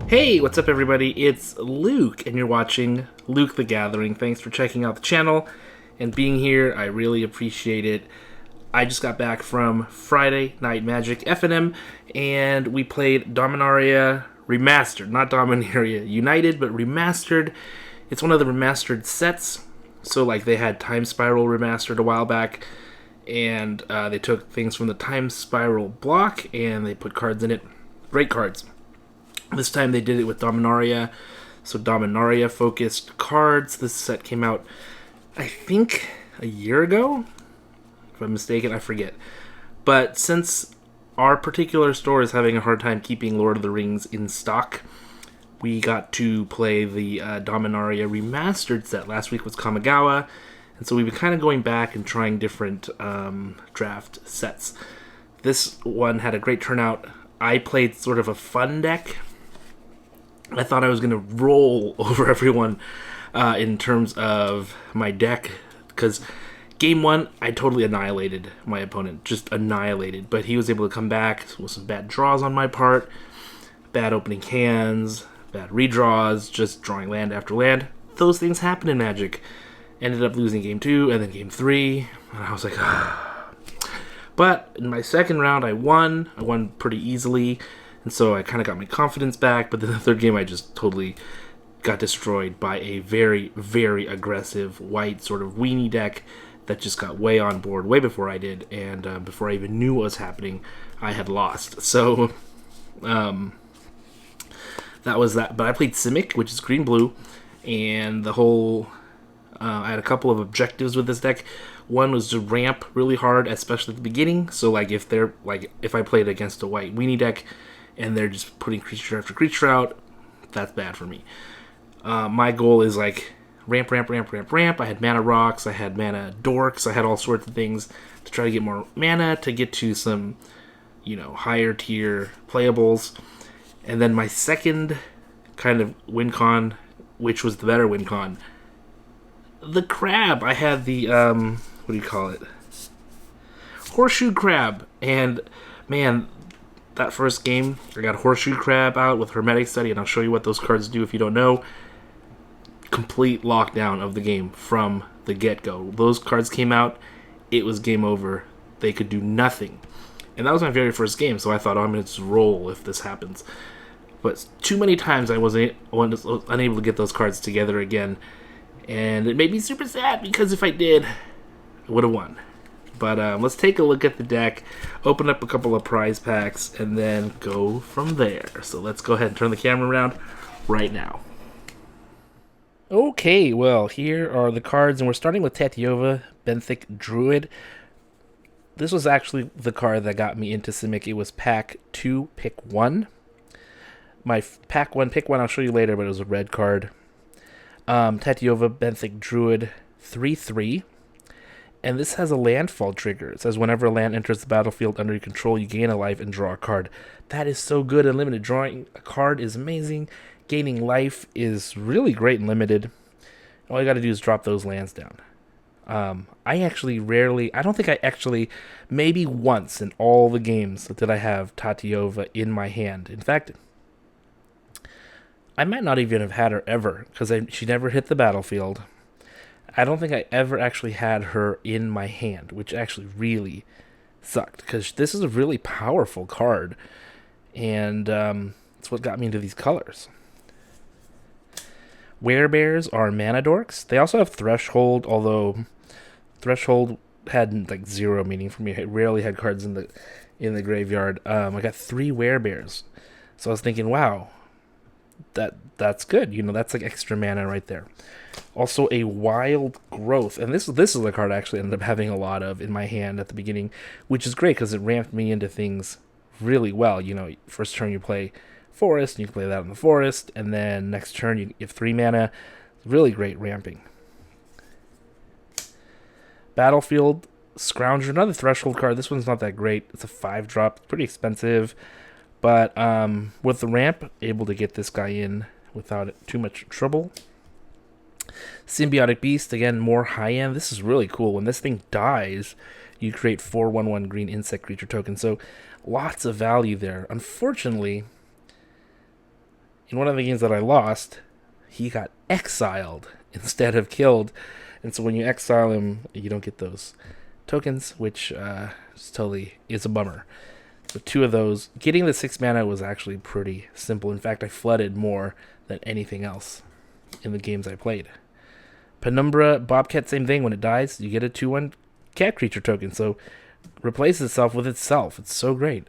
Hey, what's up everybody? It's Luke, and you're watching Luke the Gathering. Thanks for checking out the channel and being here. I really appreciate it. I just got back from Friday Night Magic FNM, and we played Dominaria Remastered. Not Dominaria United, but Remastered. It's one of the remastered sets. So, like, they had Time Spiral Remastered a while back, and they took things from the Time Spiral block, and they put cards in it. Great cards. This time they did it with Dominaria, so Dominaria focused cards. This set came out, I think, a year ago? If I'm mistaken, I forget. But since our particular store is having a hard time keeping Lord of the Rings in stock, we got to play the Dominaria Remastered set. Last week was Kamigawa, and so we've been kind of going back and trying different draft sets. This one had a great turnout. I played sort of a fun deck. I thought I was going to roll over everyone in terms of my deck, because game one, I totally annihilated my opponent, just annihilated, but he was able to come back with some bad draws on my part, bad opening hands, bad redraws, just drawing land after land. Those things happen in Magic. Ended up losing game two, and then game three, and I was like, ah. But in my second round, I won pretty easily, and so I kind of got my confidence back, but then the third game I just totally got destroyed by a very, very aggressive white sort of weenie deck that just got way on board way before I did, and before I even knew what was happening, I had lost. So, that was that. But I played Simic, which is green-blue, and the whole... I had a couple of objectives with this deck. One was to ramp really hard, especially at the beginning. So, like, if I played against a white weenie deck, and they're just putting creature after creature out, that's bad for me. My goal is, like, ramp. I had mana rocks, I had mana dorks, I had all sorts of things to try to get more mana, to get to some, higher tier playables. And then my second kind of win con, which was the better win con, the crab. I had the, what do you call it? Horseshoe crab. And, man, that first game, I got Horseshoe Crab out with Hermetic Study, and I'll show you what those cards do if you don't know. Complete lockdown of the game from the get-go. Those cards came out, it was game over. They could do nothing. And that was my very first game, so I thought, I'm going to just roll if this happens. But too many times I was unable to get those cards together again, and it made me super sad, because if I did, I would have won. But let's take a look at the deck, open up a couple of prize packs, and then go from there. So let's go ahead and turn the camera around right now. Okay, well, here are the cards, and we're starting with Tatiova, Benthic Druid. This was actually the card that got me into Simic. It was pack 2, pick 1. My pack 1, pick 1, I'll show you later, but it was a red card. Tatiova, Benthic Druid, 3/3. And this has a landfall trigger. It says whenever a land enters the battlefield under your control, you gain a life and draw a card. That is so good in limited. Drawing a card is amazing. Gaining life is really great in limited. All you got to do is drop those lands down. Maybe once in all the games did I have Tatiova in my hand. In fact, I might not even have had her ever, because she never hit the battlefield. I don't think I ever actually had her in my hand, which actually really sucked, because this is a really powerful card, and it's what got me into these colors. Werebears are mana dorks. They also have Threshold, although Threshold had like zero meaning for me. I rarely had cards in the graveyard. I got 3 Werebears, so I was thinking, wow, that's good. That's like extra mana right there. Also, a Wild Growth, and this is the card I actually ended up having a lot of in my hand at the beginning, which is great because it ramped me into things really well. First turn you play Forest, and you can play that in the Forest, and then next turn you have 3 mana. Really great ramping. Battlefield Scrounger, another Threshold card. This one's not that great. It's a 5-drop, pretty expensive, but with the ramp, able to get this guy in without too much trouble. Symbiotic Beast, again, more high-end. This is really cool. When this thing dies, you create 4/1/1 green insect creature token. So lots of value there. Unfortunately, In one of the games that I lost, he got exiled instead of killed. And so when you exile him, you don't get those tokens, which totally is a bummer. So 2 of those. Getting the 6 mana was actually pretty simple. In fact, I flooded more than anything else in the games I played. Penumbra Bobcat, same thing. When it dies, you get a 2/1 cat creature token. So replaces itself with itself. It's so great.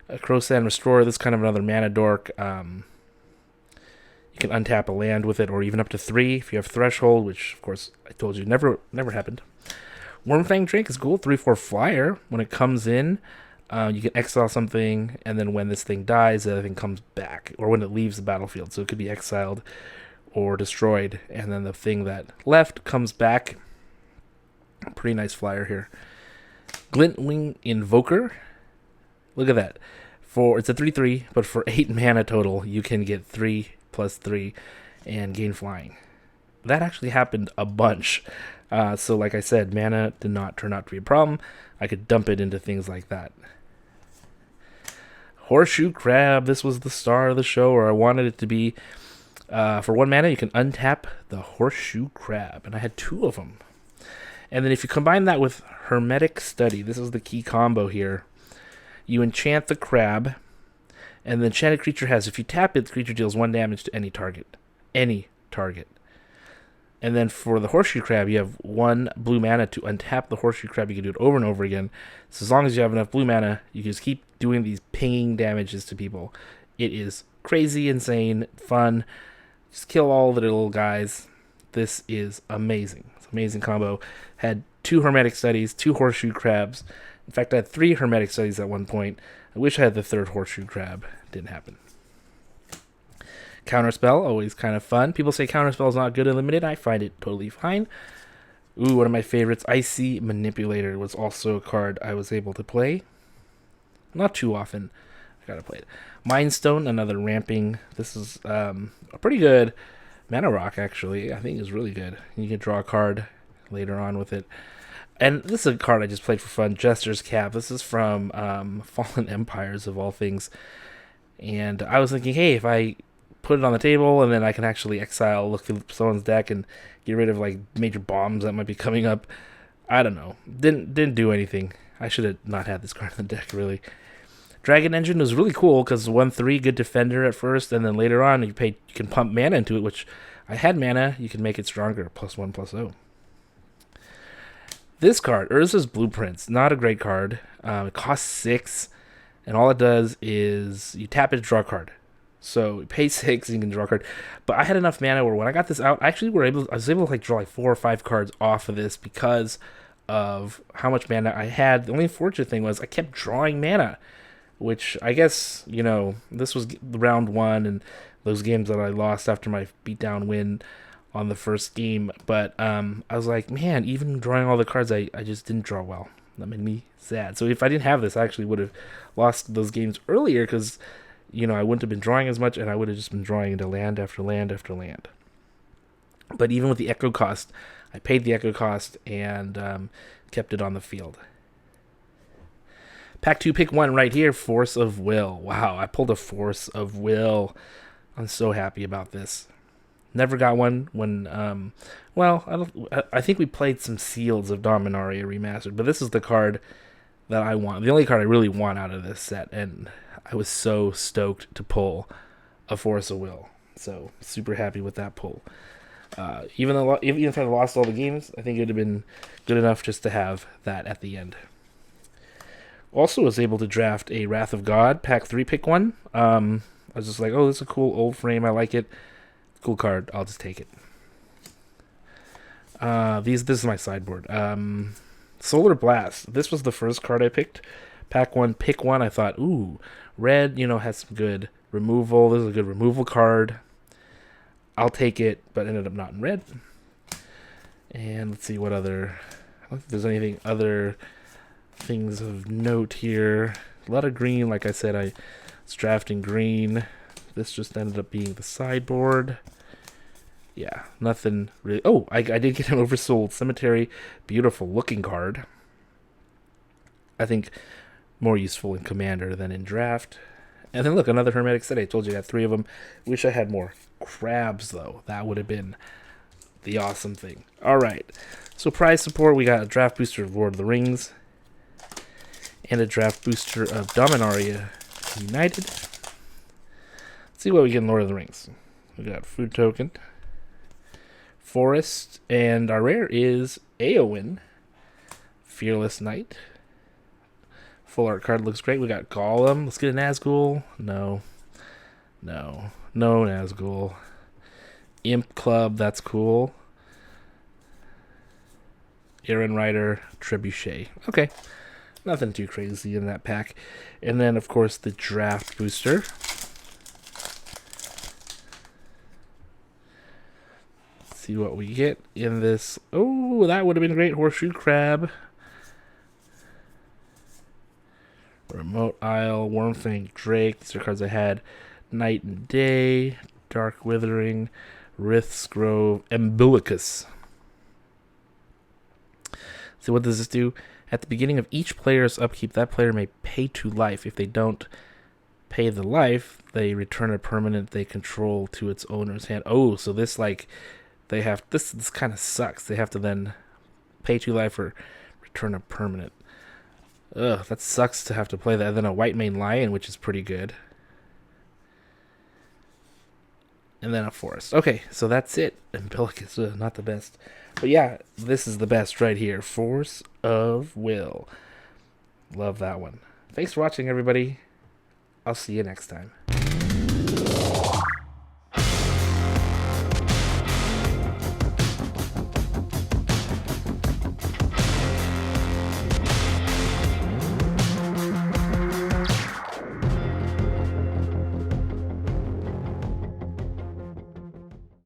A Crowsand Restorer. This is kind of another mana dork. You can untap a land with it, or even up to 3 if you have Threshold, which of course I told you never happened. Wormfang Drake is cool. 3/4 flyer. When it comes in, you can exile something, and then when this thing dies, the other thing comes back, or when it leaves the battlefield. So it could be exiled or destroyed, and then the thing that left comes back. Pretty nice flyer here. Glintwing Invoker. Look at that. It's a 3/3, but for 8 mana total, you can get 3/3 and gain flying. That actually happened a bunch. So like I said, mana did not turn out to be a problem. I could dump it into things like that. Horseshoe Crab. This was the star of the show, or I wanted it to be. For 1 mana, you can untap the Horseshoe Crab. And I had 2 of them. And then if you combine that with Hermetic Study, this is the key combo here. You enchant the crab, and the enchanted creature has, if you tap it, the creature deals 1 damage to any target. Any target. And then for the Horseshoe Crab, you have 1 blue mana to untap the Horseshoe Crab. You can do it over and over again. So as long as you have enough blue mana, you can just keep doing these pinging damages to people. It is crazy, insane, fun. Just kill all the little guys. This is amazing. It's an amazing combo. Had 2 Hermetic Studies, 2 Horseshoe Crabs. In fact, I had 3 Hermetic Studies at one point. I wish I had the 3rd Horseshoe Crab. Didn't happen. Counterspell, always kind of fun. People say Counterspell is not good in Limited. I find it totally fine. Ooh, one of my favorites, Icy Manipulator, was also a card I was able to play. Not too often. I gotta play it. Mindstone, another ramping. This is a pretty good mana rock, actually. I think is really good. You can draw a card later on with it. And this is a card I just played for fun, Jester's Cap. This is from Fallen Empires, of all things. And I was thinking, hey, if I put it on the table and then I can actually exile, look at someone's deck and get rid of like major bombs that might be coming up. I don't know. Didn't do anything. I should have not had this card in the deck, really. Dragon Engine was really cool because 1/3, good defender at first, and then later on you can pump mana into it, which I had mana. You can make it stronger, +1/+0. This card, Urza's Blueprints, not a great card. It costs 6, and all it does is you tap it to draw a card. So you pay 6 and you can draw a card. But I had enough mana where when I got this out, I was able to like draw like 4 or 5 cards off of this because of how much mana I had. The only unfortunate thing was I kept drawing mana, which I guess, this was round 1 and those games that I lost after my beatdown win on the first game. But I was like, man, even drawing all the cards, I just didn't draw well. That made me sad. So if I didn't have this, I actually would have lost those games earlier because, I wouldn't have been drawing as much and I would have just been drawing into land after land after land. But even with the Echo cost, I paid the Echo cost and kept it on the field. Pack 2, pick 1 right here, Force of Will. Wow, I pulled a Force of Will. I'm so happy about this. Never got one when, I think we played some seals of Dominaria Remastered, but this is the card that I want. The only card I really want out of this set, and I was so stoked to pull a Force of Will. So, super happy with that pull. Even if I lost all the games, I think it would have been good enough just to have that at the end. Also was able to draft a Wrath of God, pack 3, pick 1. I was just like, oh, this is a cool old frame, I like it. Cool card, I'll just take it. This is my sideboard. Solar Blast. This was the first card I picked. Pack 1, pick 1. I thought, ooh, red, has some good removal. This is a good removal card. I'll take it, but ended up not in red. And let's see what other. I don't think there's anything other things of note here. A lot of green, like I said, I was drafting green. This just ended up being the sideboard. Yeah, nothing really. Oh, I did get an Oversold Cemetery. Beautiful looking card. I think more useful in Commander than in Draft. And then look, another Hermetic City. I told you I had 3 of them. Wish I had more crabs, though. That would have been the awesome thing. All right. So prize support, we got a draft booster of Lord of the Rings and a draft booster of Dominaria United. Let's see what we get in Lord of the Rings. We got food token, forest, and our rare is Eowyn, Fearless Knight. Full art card looks great. We got Gollum. Let's get a Nazgul. No Nazgul. Imp Club, that's cool. Aaron Rider, Trebuchet. Okay, nothing too crazy in that pack. And then, of course, the draft booster. Let's see what we get in this. Oh, that would have been great. Horseshoe Crab. Remote Isle, Wormfang Drake. These are cards I had. Night and Day, Dark Withering, Rith's Grove, Umbilicus. So what does this do? At the beginning of each player's upkeep, that player may pay 2 life. If they don't pay the life, they return a permanent they control to its owner's hand. Oh, so this, like, they have... This kind of sucks. They have to then pay 2 life or return a permanent. Ugh, that sucks to have to play that. And then a White Mane Lion, which is pretty good. And then a forest. Okay, so that's it. Umbilicus, not the best. But yeah, this is the best right here. Force of Will. Love that one. Thanks for watching, everybody. I'll see you next time.